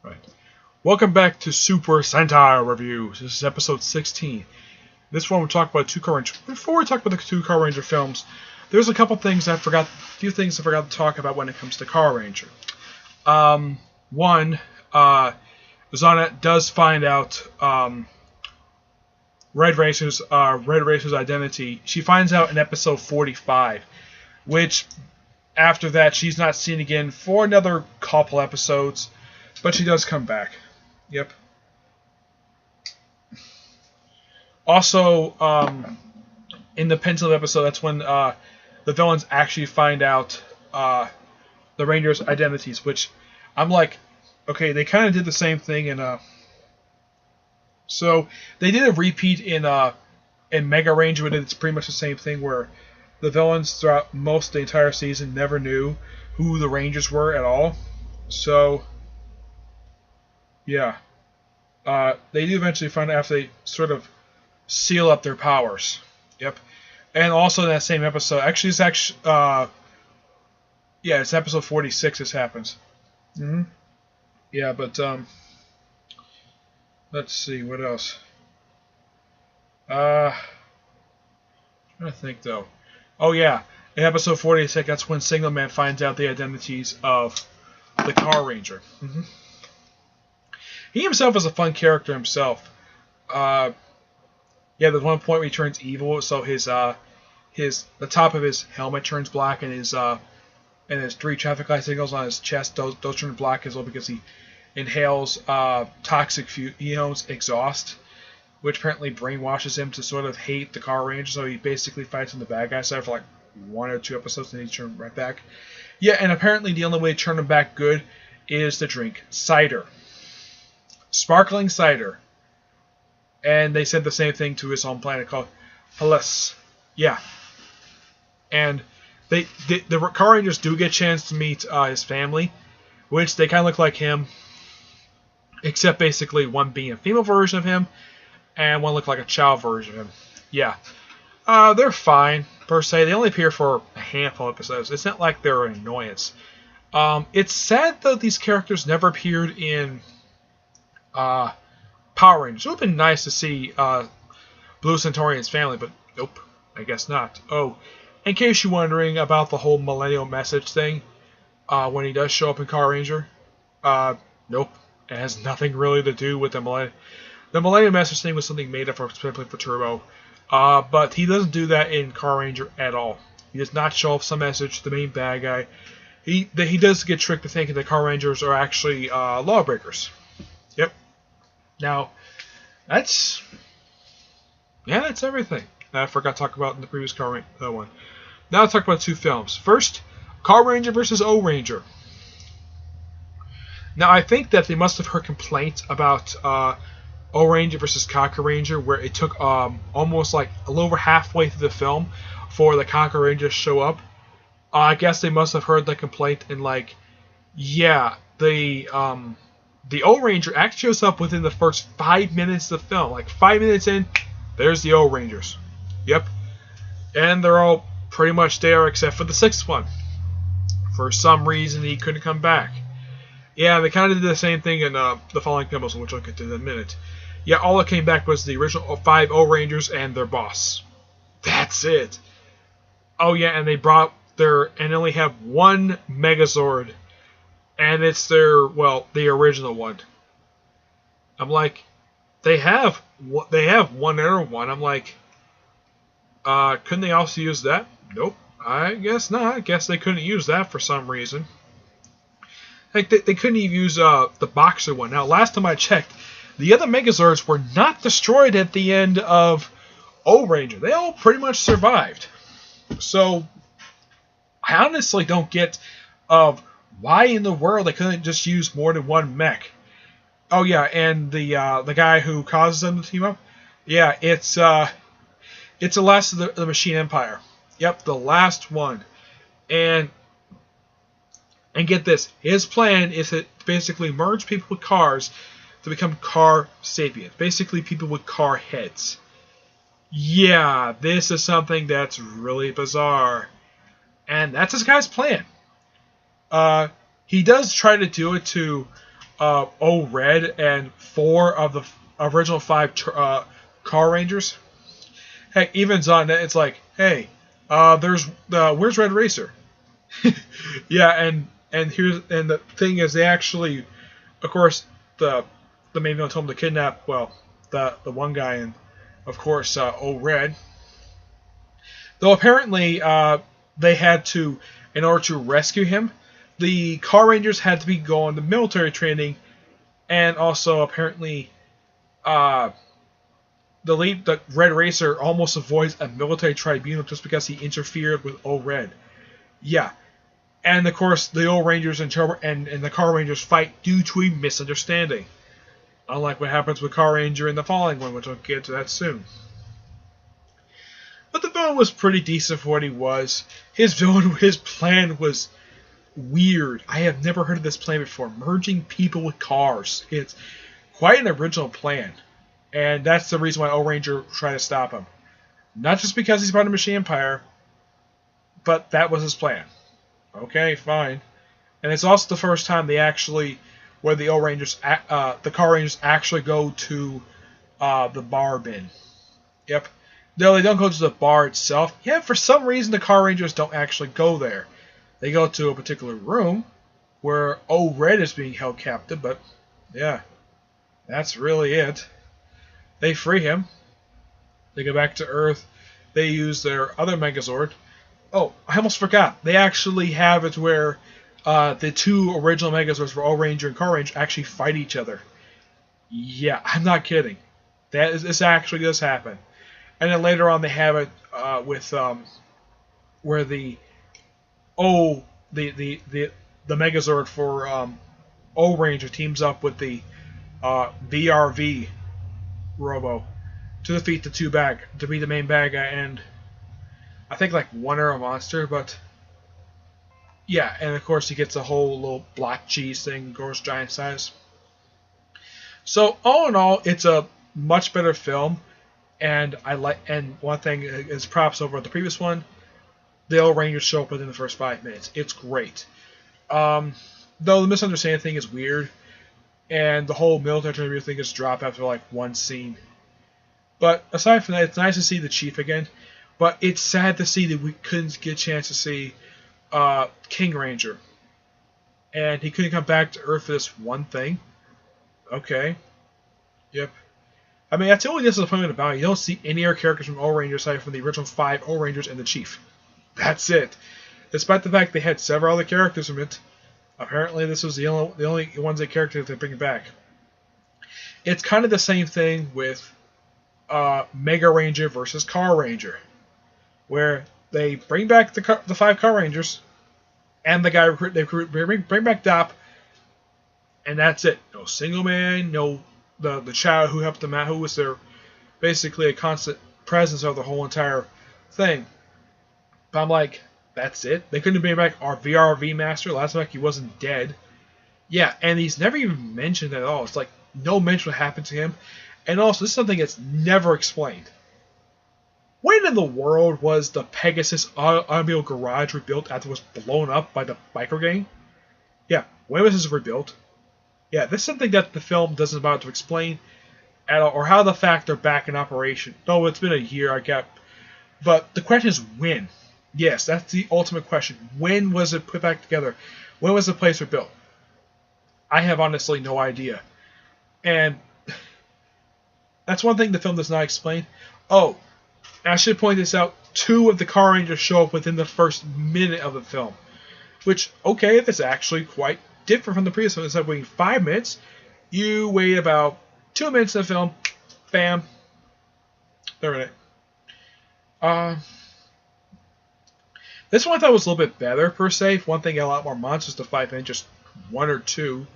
Right. Welcome back to Super Sentai Reviews. This is episode 16. This one we'll talk about two Carranger. Before we talk about the two Carranger films, there's a couple things a few things I forgot to talk about when it comes to Carranger. One, Zana does find out Red Racer's identity. She finds out in episode 45, which after that she's not seen again for another couple episodes, but she does come back. Yep. Also, in the pencil episode, that's when the villains actually find out the Rangers' identities, which I'm like, okay, they kind of did the same thing in so they did a repeat in Megaranger, but it's pretty much the same thing where the villains throughout most of the entire season never knew who the Rangers were at all. So yeah, they do eventually find out after they sort of seal up their powers. Yep. And also in that same episode, it's episode 46 this happens. Yeah, but let's see, what else? I'm trying to think though. Oh yeah, in episode 46, that's when Signal Man finds out the identities of the Carranger. He himself is a fun character himself. There's one point where he turns evil, so the top of his helmet turns black, and his 3 traffic light signals on his chest those turn black as well because he inhales toxic exhaust, which apparently brainwashes him to sort of hate the Carranger. So he basically fights on the bad guy side for like 1 or 2 episodes, and then he turns right back. Yeah, and apparently the only way to turn him back good is to drink cider. Sparkling cider. And they said the same thing to his home planet called Hellas. Yeah. And the Carrangers do get a chance to meet his family, which they kind of look like him, except basically one being a female version of him, and one look like a child version of him. Yeah. They're fine, per se. They only appear for a handful of episodes. It's not like they're an annoyance. It's sad, though, these characters never appeared in Power Rangers. It would have been nice to see Blue Centaurian's family, but nope, I guess not. Oh, in case you're wondering about the whole Millennial Message thing, when he does show up in Carranger, nope, it has nothing really to do with the Millennial. The Millennial Message thing was something made up specifically for Turbo, but he doesn't do that in Carranger at all. He does not show off some message to the main bad guy. He does get tricked to thinking that Carrangers are actually lawbreakers. Yep. Now, that's everything that I forgot to talk about in the previous one. Now let's talk about 2 films. First, Carranger vs. Ohranger. Now, I think that they must have heard complaints about Ohranger vs. Carranger, where it took almost like a little over halfway through the film for the Carranger to show up. I guess they must have heard the complaint and the Ohranger actually shows up within the first 5 minutes of the film. Like 5 minutes in, there's the Ohrangers. Yep. And they're all pretty much there except for the 6th one. For some reason, he couldn't come back. Yeah, they kind of did the same thing in the following films, which I'll get to in a minute. Yeah, all that came back was the original 5 Ohrangers and their boss. That's it. Oh yeah, and they only have 1 Megazord. And it's the original one. I'm like, they have one other one. I'm like, couldn't they also use that? Nope, I guess not. I guess they couldn't use that for some reason. Like they couldn't even use the Boxer one. Now, last time I checked, the other Megazords were not destroyed at the end of Ohranger. They all pretty much survived. So I honestly don't get why in the world they couldn't just use more than 1 mech. Oh yeah, and the guy who causes them to team up, yeah, it's the last of the Machine Empire. Yep, the last one. And get this, his plan is to basically merge people with cars to become car sapiens. Basically, people with car heads. Yeah, this is something that's really bizarre. And that's this guy's plan. He does try to do it to O-Red and 4 of the original 5 Carrangers. Heck, even Zonnet, it's like, hey, where's Red Racer? Yeah, and the thing is, they actually, of course, the main villain told him to kidnap, well, the one guy, and of course, O-Red. Though apparently, they had to, in order to rescue him, the Carrangers had to be going to military training, and also apparently, the Red Racer almost avoids a military tribunal just because he interfered with O-Red. Yeah. And of course, the Ohrangers and the Carrangers fight due to a misunderstanding. Unlike what happens with Carranger in the following one, which I'll get to that soon. But the villain was pretty decent for what he was. His plan was weird. I have never heard of this plan before. Merging people with cars. It's quite an original plan. And that's the reason why Ohranger tried to stop him. Not just because he's part of the Machine Empire, but that was his plan. Okay, fine. And it's also the first time they actually, where the the Carrangers actually go to the bar bin. Yep. No, they don't go to the bar itself. Yeah, for some reason the Carrangers don't actually go there. They go to a particular room where O-Red is being held captive, but yeah, that's really it. They free him. They go back to Earth. They use their other Megazord. Oh, I almost forgot. They actually have it where the 2 original Megazords for Ohranger and Carranger actually fight each other. Yeah, I'm not kidding. This actually does happen. And then later on they have it with where the Megazord for Ohranger teams up with the VRV Robo to defeat to be the main bad guy, and I think like one Arrow Monster, but yeah, and of course he gets a whole little block cheese thing, grows giant size. So all in all, it's a much better film, and one thing is props over the previous one. The Ohranger show up within the first 5 minutes. It's great. Though the misunderstanding thing is weird, and the whole military tribute thing is dropped after like one scene. But aside from that, it's nice to see the Chief again. But it's sad to see that we couldn't get a chance to see King Ranger. And he couldn't come back to Earth for this one thing. Okay. Yep. I mean, that's the only disappointment about it. You don't see any other characters from Ohranger aside from the original 5 Ohrangers and the Chief. That's it. Despite the fact they had several other characters from it, apparently this was the only ones that characters they bring back. It's kind of the same thing with Megaranger versus Carranger, where they bring back the 5 Carrangers and the guy bring back Dop, and that's it. No Single Man, no the child who helped them out, who was their basically a constant presence of the whole entire thing. But I'm like, that's it? They couldn't bring back our VRV Master last time he wasn't dead. Yeah, and he's never even mentioned at all. It's like no mention what happened to him. And also, this is something that's never explained. When in the world was the Pegasus automobile garage rebuilt after it was blown up by the biker gang? Yeah, when was this rebuilt? Yeah, this is something that the film doesn't bother to explain at all, or how the fact they're back in operation. No, it's been a year, I get. But the question is when. Yes, that's the ultimate question. When was it put back together? When was the place rebuilt? I have honestly no idea. And that's one thing the film does not explain. Oh, I should point this out. 2 of the Carrangers show up within the first minute of the film. Which, okay, that's actually quite different from the previous one. Instead of waiting 5 minutes, you wait about 2 minutes in the film. Bam. They're in it. This one I thought was a little bit better, per se. One thing, a lot more monsters to fight than just 1 or 2.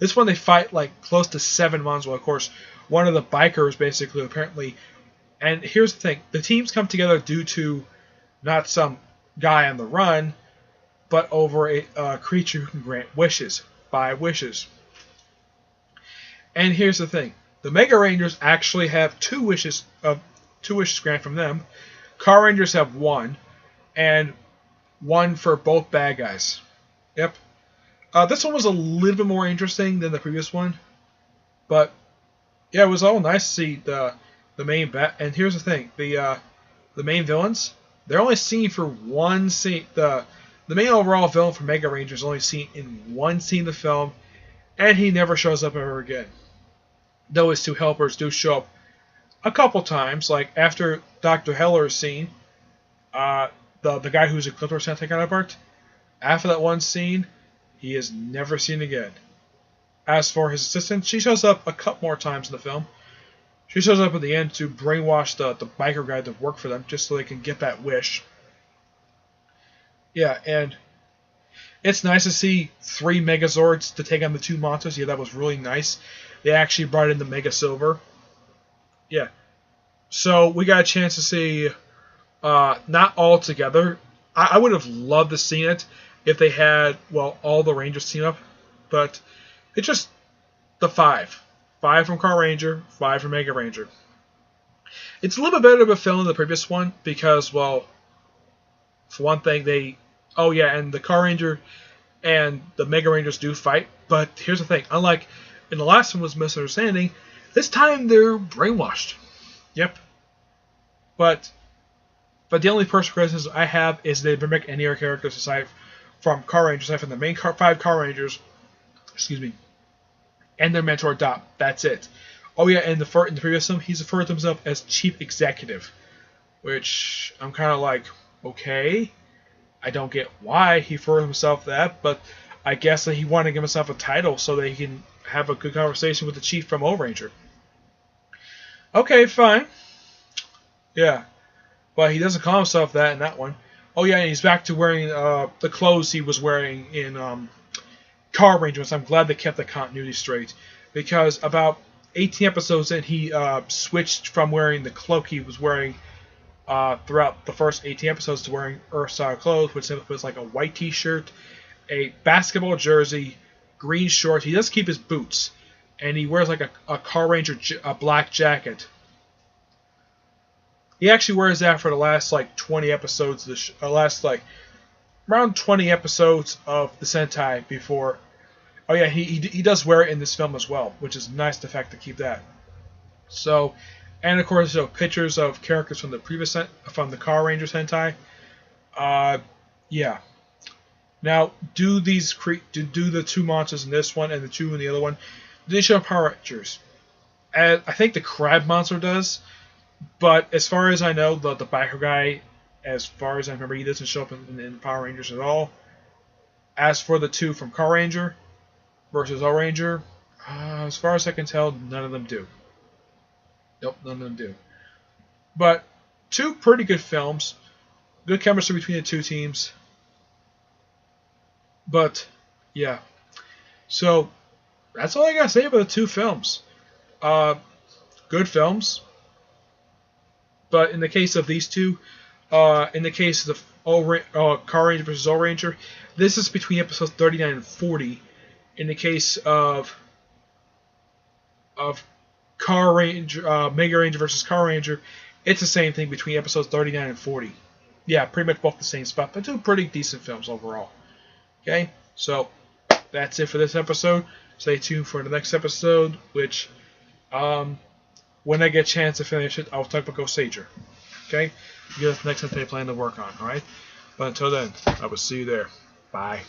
This one they fight like close to 7 monsters. Well, of course, one of the bikers basically apparently. And here's the thing: the teams come together due to not some guy on the run, but over a creature who can grant wishes, 5 wishes. And here's the thing: the Megarangers actually have 2 wishes granted from them. Carrangers have 1, and 1 for both bad guys. Yep. This one was a little bit more interesting than the previous one, but yeah, it was all nice to see the main And here's the thing: the main villains, they're only seen for one scene. The main overall villain for Megaranger is only seen in one scene of the film, and he never shows up ever again. Though his two helpers do show up a couple times, like after Dr. Heller's scene, the guy who's a Clipper Sentai counterpart. After that one scene, he is never seen again. As for his assistant, she shows up a couple more times in the film. She shows up at the end to brainwash the biker guy to work for them, just so they can get that wish. Yeah, and it's nice to see 3 Megazords to take on the 2 monsters. Yeah, that was really nice. They actually brought in the Mega Silver. Yeah. So we got a chance to see, not all together. I would have loved to see it if they had, well, all the Rangers team up. But it's just the 5. 5 from Carranger, 5 from Megaranger. It's a little bit better of a film than the previous one because, well, for one thing, oh yeah, and the Carranger and the Megarangers do fight. But here's the thing: unlike in the last one was misunderstanding, this time they're brainwashed. Yep. But the only personal criticism I have is they didn't make any other characters aside from Carrangers, aside from the main 5 Carrangers, excuse me, and their mentor Dot. That's it. Oh yeah, and in the previous film, he's referred to himself as Chief Executive, which I'm kind of like, okay, I don't get why he referred himself that, but I guess that he wanted to give himself a title so that he can have a good conversation with the chief from Ohranger. Okay, fine. Yeah. But he doesn't call himself that in that one. Oh yeah, and he's back to wearing the clothes he was wearing in Carranger, so I'm glad they kept the continuity straight. Because about 18 episodes in, he switched from wearing the cloak he was wearing throughout the first 18 episodes to wearing Earth-style clothes, which was like a white t-shirt, a basketball jersey, green shorts. He does keep his boots, and he wears like a Carranger a black jacket. He actually wears that for the last like 20 episodes of the last like around 20 episodes of the Sentai before. Oh yeah, he does wear it in this film as well, which is nice the fact to keep that. So, and of course, pictures of characters from the previous from the Carranger Sentai. Yeah. Now, do the 2 monsters in this one and the 2 in the other one? Do they show Power Rangers? I think the Crab Monster does, but as far as I know, the biker guy, as far as I remember, he doesn't show up in Power Rangers at all. As for the 2 from Carranger versus Ohranger, as far as I can tell, none of them do. Nope, none of them do. But 2 pretty good films. Good chemistry between the 2 teams. But, yeah. So, that's all I gotta say about the 2 films. Good films. But in the case of these 2, in the case of the Carranger versus Ohranger, this is between episodes 39 and 40. In the case of Carranger, Megaranger versus Carranger, it's the same thing between episodes 39 and 40. Yeah, pretty much both the same spot, but 2 pretty decent films overall. Okay, so that's it for this episode. Stay tuned for the next episode, which, when I get a chance to finish it, I'll talk about Ohranger. Okay? Because the next thing I plan to work on, alright? But until then, I will see you there. Bye.